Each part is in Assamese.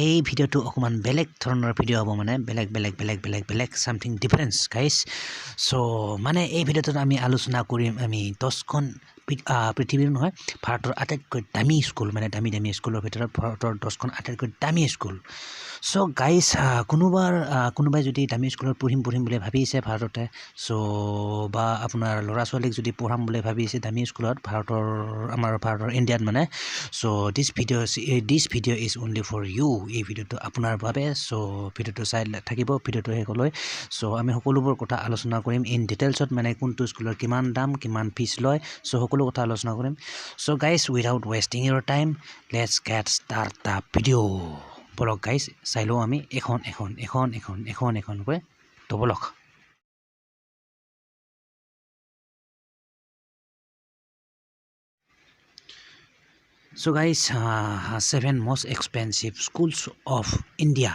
এই ভিডিওটো অকমান বেলেগ ধৰণৰ ভিডিও হ'ব মানে বেলেগ সামথিং ডিফাৰেন্স গাইস সো মানে এই ভিডিওটোত আমি আলোচনা কৰিম আমি 10খন পৃথিৱীৰ নহয় ভাৰতৰ আটাইতকৈ দামী স্কুল মানে দামী স্কুলৰ ভিতৰত ভাৰতৰ 10খন আটাইতকৈ দামী স্কুল সো গাইস কোনোবাই যদি দামী স্কুলত পঢ়িম বুলি ভাবিছে ভাৰততে সো বা আপোনাৰ ল'ৰা ছোৱালীক যদি পঢ়াম বুলি ভাবিছে দামী স্কুলত আমাৰ ভাৰতৰ ইণ্ডিয়াত মানে so this video is only for you এই ভিডিওটো আপোনাৰ বাবে সো ভিডিওটো চাই থাকিব ভিডিওটো শেষলৈ সো আমি সকলোবোৰ কথা আলোচনা কৰিম ইন ডিটেইলছত মানে কোনটো স্কুলৰ কিমান দাম কিমান ফিজ লয় সো সকলো কথা আলোচনা কৰিম so guys without wasting your time let's get start da video বলক গাইস চাইলো আমি এখন কৈ তো বলক So guys, 7 most expensive schools of India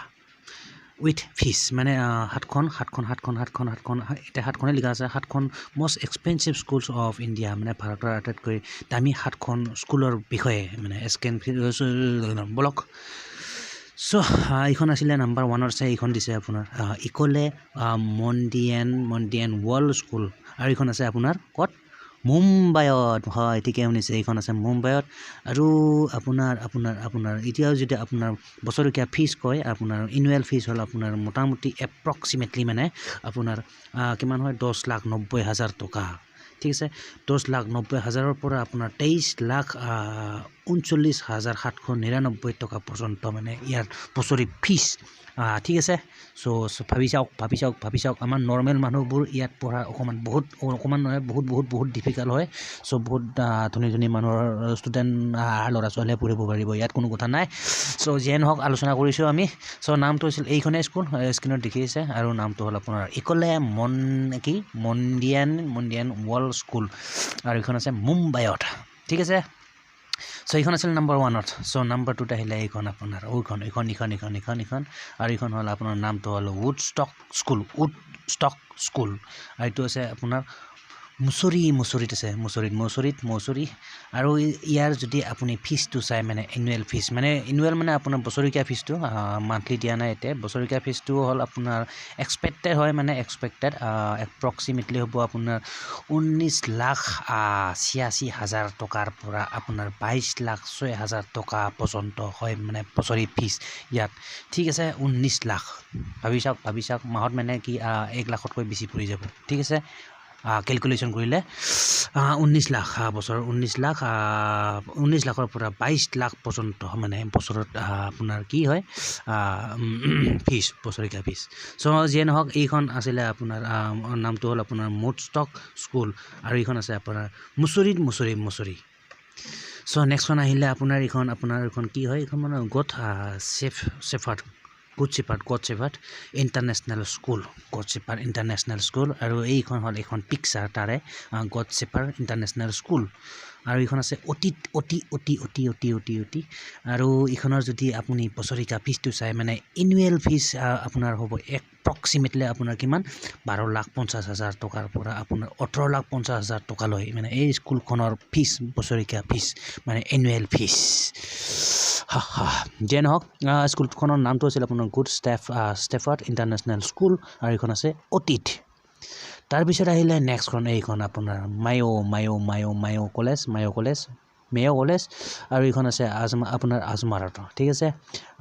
with fees. মানে সাতখন এটা সাতখনে লিখা আছে সাতখন most expensive schools of India মানে ভাৰতৰ আটাইতকৈ দামী সাতখন স্কুলৰ বিষয়ে মানে ব্লক সো এইখন আছিলে নাম্বাৰ 1 আছে এইখন দিছে আপোনাৰ ইকলে মন্ডিয়ান ৱৰ্ল্ড স্কুল আৰু এইখন আছে আপোনাৰ কত মুম্বাইত হয় ঠিকে শুনিছে এইখন আছে মুম্বাইত আৰু আপোনাৰ এতিয়াও যদি আপোনাৰ বছৰীয়া ফিজ কয় আপোনাৰ এনুৱেল ফিজ হ'ল আপোনাৰ মোটামুটি এপ্ৰক্সিমেটলি মানে আপোনাৰ কিমান হয় 10,90,000 টকা ঠিক আছে 10,90,000 পৰা আপোনাৰ 23,39,799 টকা পৰ্যন্ত মানে ইয়াৰ বছৰি ফিজ ঠিক আছে সো ভাবি চাওক আমাৰ নৰ্মেল মানুহবোৰ ইয়াত পঢ়া অকমান নহয় বহুত ডিফিকাল্ট হয় সো বহুত ধনী মানুহৰ ষ্টুডেণ্ট ল'ৰা ছোৱালীয়ে পঢ়িব পাৰিব ইয়াত কোনো কথা নাই সো যেন হওক আলোচনা কৰিছোঁ আমি সো নামটো আছিল এইখনে স্কুল স্ক্ৰীনত দেখিছে আৰু নামটো হ'ল আপোনাৰ ইকলে মন্ডিয়ান ৱৰ্ল্ড স্কুল আৰু এইখন আছে মুম্বাইত ঠিক আছে সো এইখন আছিল নাম্বাৰ 1ত সো নাম্বাৰ 2ত আহিলে এইখন আপোনাৰ এইখন আৰু এইখন হ'ল আপোনাৰ নামটো হ'ল উডষ্টক স্কুল আৰু এইটো আছে আপোনাৰ মুছৰিত আছে মুছৰিত আৰু ইয়াৰ যদি আপুনি ফিজটো চাই মানে এনুৱেল ফিজ মানে আপোনাৰ বছৰীয়া ফিজটো মান্থলি দিয়া নাই এতিয়া বছৰীয়া ফিজটো হ'ল আপোনাৰ এক্সপেক্টেড হয় মানে এপ্ৰক্সিমেটলি হ'ব আপোনাৰ 19,86,000 টকাৰ পৰা আপোনাৰ 22,06,000 টকা পৰ্যন্ত হয় মানে বছৰি ফিজ ইয়াত ঠিক আছে 19 লাখ ভাবি চাওক মাহত মানে কি 1 লাখতকৈ বেছি পৰি যাব ঠিক আছে ক্যালকুলেশন কৰিলে 19 লাখ বছৰ 19 লাখৰ পৰা 22 লাখ পৰ্যন্ত মানে বছৰত আপোনাৰ কি হয় ফিজ বছৰীয়া ফিজ সো যেন হওক এইখন আছিলে আপোনাৰ নামটো হ'ল আপোনাৰ মুডষ্টক স্কুল আৰু এইখন আছে আপোনাৰ মুছৰি সো নেক্সট one আহিলে আপোনাৰ এইখন কি হয় এইখন মানে গড শেফাৰ্ড ইণ্টাৰনেশ্যনেল স্কুল আৰু এইখন হ'ল এখন পিকচাৰ তাৰে গড শেফাৰ্ড ইণ্টাৰনেশ্যনেল স্কুল আৰু এইখন আছে অতি আৰু এইখনৰ যদি আপুনি বছৰীয়া ফিজটো চাই মানে এনুৱেল ফিজ আপোনাৰ হ'ব এপ্ৰক্সিমেটলি আপোনাৰ কিমান 12,50,000 টকাৰ পৰা আপোনাৰ 18,50,000 টকা লয় মানে এই স্কুলখনৰ ফিজ বছৰীয়া ফিজ মানে এনুৱেল ফিজ যেন হওক স্কুলখনৰ নামটো আছিল আপোনাৰ গুড ষ্টেফাৰ্ড ইণ্টাৰনেশ্যনেল স্কুল আৰু এইখন আছে অতীত তাৰপিছত আহিলে নেক্সটখন এইখন আপোনাৰ মায়ো কলেজ আৰু এইখন আছে আপোনাৰ আজমাৰত ঠিক আছে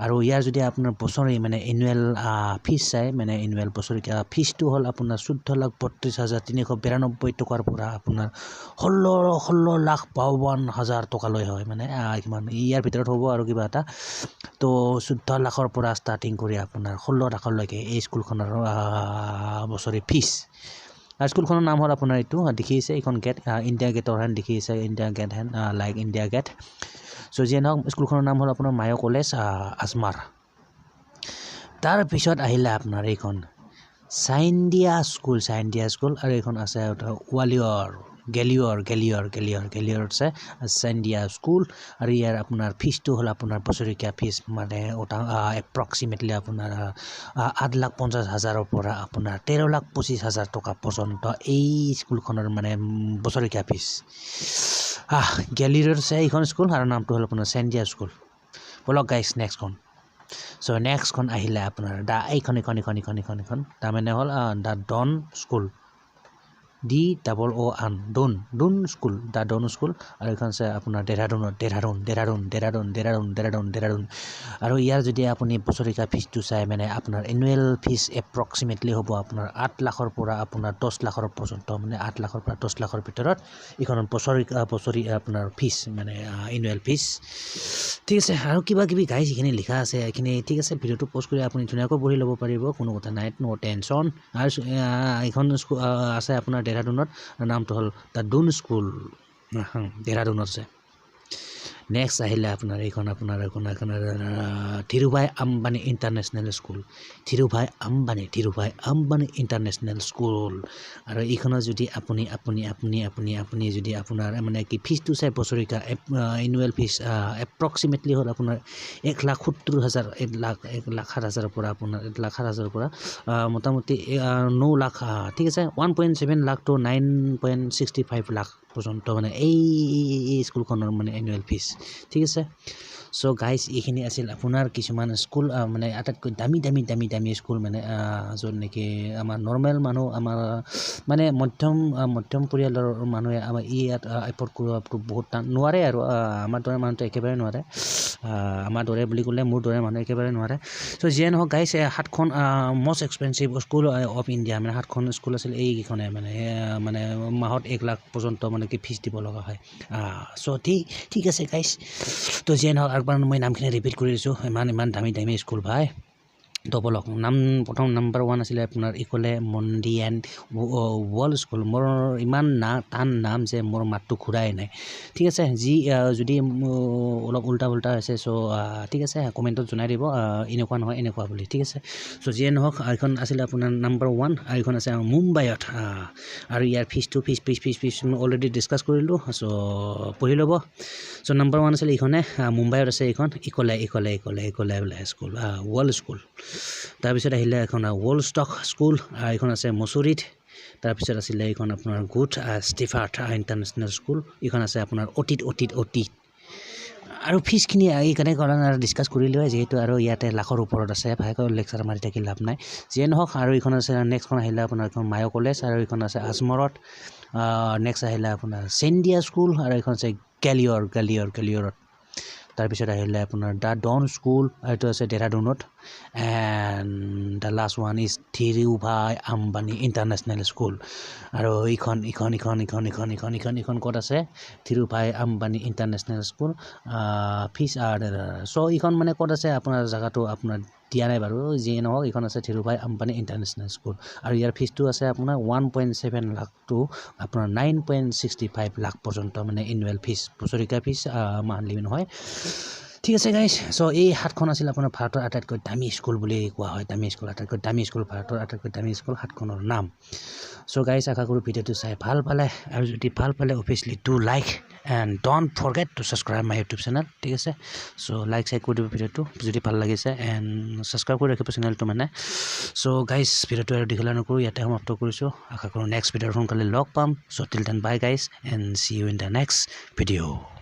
আৰু ইয়াৰ যদি আপোনাৰ বছৰি মানে এনুৱেল ফিজ চাই মানে এনুৱেল বছৰীয়া ফিজটো হ'ল আপোনাৰ 14,32,392 টকাৰ পৰা আপোনাৰ 16,52,000 টকালৈ হয় মানে কিমান ইয়াৰ ভিতৰত হ'ব আৰু কিবা এটা তো 14 লাখৰ পৰা ষ্টাৰ্টিং কৰি আপোনাৰ 16 লাখলৈকে এই স্কুলখনৰ বছৰি ফিজ স্কুলখনৰ নাম হ'ল আপোনাৰ এইটো দেখিছে এইখন গেট ইণ্ডিয়া গেটৰ হেন দেখিছে ইণ্ডিয়া গেট হেন লাইক ইণ্ডিয়া গেট সো যেন হওক স্কুলখনৰ নাম হ'ল আপোনাৰ মায়ো কলেজ আজমাৰ তাৰপিছত আহিলে আপোনাৰ এইখন চাইন্দিয়া স্কুল আৰু এইখন আছে গেলিয়ৰ আছে চাইন্দিয়া স্কুল আৰু ইয়াৰ আপোনাৰ ফিজটো হ'ল আপোনাৰ বছৰীয়া ফিজ মানে এপ্ৰক্সিমেটলি আপোনাৰ 8,50,000 পৰা আপোনাৰ 13,25,000 টকা পৰ্যন্ত এই স্কুলখনৰ মানে বছৰীয়া ফিজ গেলিয়ৰ আছে এইখন স্কুল আৰু নামটো হ'ল আপোনাৰ চাইন্দিয়া স্কুল বলক গাইছ নেক্সটখন চ' নেক্সটখন আহিলে আপোনাৰ এইখন তাৰমানে হ'ল the Doon school DOON Doon school the Doon school আৰু এইখন আছে আপোনাৰ দেৰাদুন আৰু ইয়াৰ যদি আপুনি বছৰিকা ফিজটো চাই মানে আপোনাৰ এনুৱেল ফিজ এপ্ৰক্সিমেটলি হ'ব আপোনাৰ 8 লাখৰ পৰা আপোনাৰ 10 লাখৰ পৰ্যন্ত মানে 8 লাখৰ পৰা 10 লাখৰ ভিতৰত এইখন বছৰি আপোনাৰ ফিজ মানে এনুৱেল ফিজ ঠিক আছে আৰু কিবা কিবি গাইজ এইখিনি লিখা আছে এইখিনি ঠিক আছে ভিডিঅ'টো প'ষ্ট কৰি আপুনি ধুনীয়াকৈ পঢ়ি ল'ব পাৰিব কোনো কথা নাই নো টেনশ্যন আৰু এইখন আছে আপোনাৰ দেৰাদুনত নামটো হ'ল দ্য ডুন স্কুল দেৰাদুনত আছে নেক্সট আহিলে আপোনাৰ এইখন Dhirubhai Ambani international school Dhirubhai Ambani international school আৰু এইখনৰ যদি আপুনি যদি আপোনাৰ মানে কি ফিজটো চাই বছৰিকা এনুৱেল ফিজ এপ্ৰক্সিমেটলি হ'ল আপোনাৰ 1,70,000 পৰা আপোনাৰ 1,07,000 পৰা মোটামুটি 9 লাখ ঠিক আছে 1.7 লাখ to 9.65 লাখ পৰ্যন্ত মানে এই স্কুলখনৰ মানে এনুৱেল ফিজ ঠিক আছে চ' গাইজ এইখিনি আছিল আপোনাৰ কিছুমান স্কুল মানে আটাইতকৈ দামী স্কুল মানে য'ত নেকি আমাৰ নৰ্মেল মানুহ আমাৰ মানে মধ্যম পৰিয়ালৰ মানুহে আমাৰ ইয়াত এফৰ্ড কৰাটো বহুত টান নোৱাৰে আৰু আমাৰ দৰে মানুহটো একেবাৰে নোৱাৰে আমাৰ দৰে বুলি ক'লে মোৰ দৰে মানুহ একেবাৰে নোৱাৰে চ' যিয়ে নহওক গাইজ 7খন most expensive school of India মানে 7খন স্কুল আছিল এইকেইখনে মানে মাহত 1 লাখ পৰ্যন্ত মানে কি ফিজ দিব লগা হয় চ' ঠিক আছে গাইজ তো যিয়ে নহওক একবাৰ মই নামখিনি ৰিপিট কৰি দিছোঁ ইমান দামী স্কুল ভাই ডবলক প্ৰথম নাম্বাৰ 1 আছিলে আপোনাৰ ইকলে মণ্ডিয়ান ৱৰ্ল্ড স্কুল মোৰ ইমান টান নাম যে মোৰ মাতটো ঘূৰাই নাই ঠিক আছে যদি অলপ উল্টা হৈছে চ' ঠিক আছে কমেণ্টত জনাই দিব এনেকুৱা নহয় এনেকুৱা বুলি ঠিক আছে চ' যিয়ে নহওক এইখন আছিলে আপোনাৰ নাম্বাৰ 1 আৰু এইখন আছে মুম্বাইত আৰু ইয়াৰ ফিজ মই অলৰেডি ডিছকাছ কৰিলোঁ চ' পঢ়ি ল'ব চ' নাম্বাৰ 1 আছিলে এইখনে মুম্বাইত আছে এইখন ইকলে স্কুল ৱৰ্ল্ড স্কুল তাৰপিছত আহিলে এখন ৱৰ্ল্ড ষ্টক স্কুল এইখন আছে মছুৰীত তাৰপিছত আছিলে এইখন আপোনাৰ গুড ষ্টিফাৰ্ড ইণ্টাৰনেশ্যনেল স্কুল এইখন আছে আপোনাৰ অতীত আৰু ফিজখিনি এইকাৰণে ডিছকাছ কৰিলোঁ যিহেতু আৰু ইয়াতে লাখৰ ওপৰত আছে ভালকৈ লেকচাৰ মাৰি থাকি লাভ নাই যিয়ে নহওক আৰু এইখন আছে নেক্সটখন আহিলে আপোনাৰ এখন মায়ো কলেজ আৰু এইখন আছে আজমৰত নেক্সট আহিলে আপোনাৰ চেণ্ডিয়া স্কুল আৰু এইখন আছে গেলিয়ৰত তাৰপিছত আহিলে আপোনাৰ দ্য ডন স্কুল এইটো আছে দেৰাদুনত and the last one is Dhirubhai Ambani international school আৰু এইখন ক'ত আছে Dhirubhai Ambani international school fees so' এইখন মানে ক'ত আছে আপোনাৰ জেগাটো আপোনাৰ দিয়া নাই বাৰু যিয়ে নহওক এইখন আছে ধীৰুভাই আম্বানী ইণ্টাৰনেশ্যনেল স্কুল আৰু ইয়াৰ ফিজটো আছে আপোনাৰ 1.7 লাখ to আপোনাৰ 9.65 লাখ পৰ্যন্ত মানে এনুৱেল ফিজ বছৰিকা ফিজ মান্থলি নহয় ঠিক আছে গাইজ চ' এই 7খন আছিল আপোনাৰ ভাৰতৰ আটাইতকৈ দামী স্কুল বুলি কোৱা হয় আটাইতকৈ দামী স্কুল ভাৰতৰ আটাইতকৈ দামী স্কুল 7খনৰ নাম চ' গাইজ আশা কৰোঁ ভিডিঅ'টো চাই ভাল পালে আৰু যদি ভাল পালে obviously do like and don't forget to subscribe my YouTube channel ঠিক আছে চ' লাইক কৰি দিব ভিডিঅ'টো যদি ভাল লাগিছে এণ্ড ছাবস্ক্ৰাইব কৰি ৰাখিব চেনেলটো মানে চ' গাইজ ভিডিঅ'টো আৰু দীঘলীয়া নকৰোঁ ইয়াতে সমাপ্ত কৰিছোঁ আশা কৰোঁ নেক্সট ভিডিঅ'ৰ সোনকালে লগ পাম so' till then bye guys and see you in the next video'